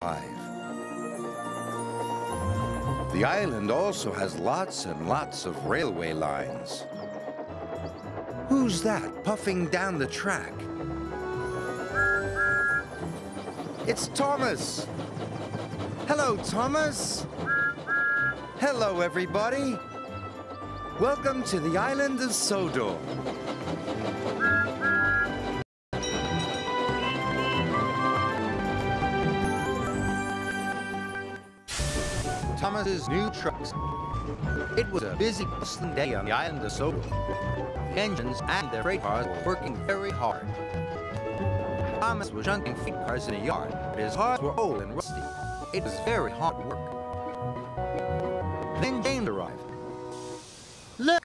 drive. The island also has lots and lots of railway lines. Who's that puffing down the track? It's Thomas! Hello, Thomas! Hello, everybody! Welcome to the island of Sodor. Thomas's new trucks. It was a busy, bustling day on the island of Sodor. The engines and the freight cars were working very hard. Thomas was junking freight cars in a yard, but his cars were old and rusty. It was very hard work. Then James arrived. Look,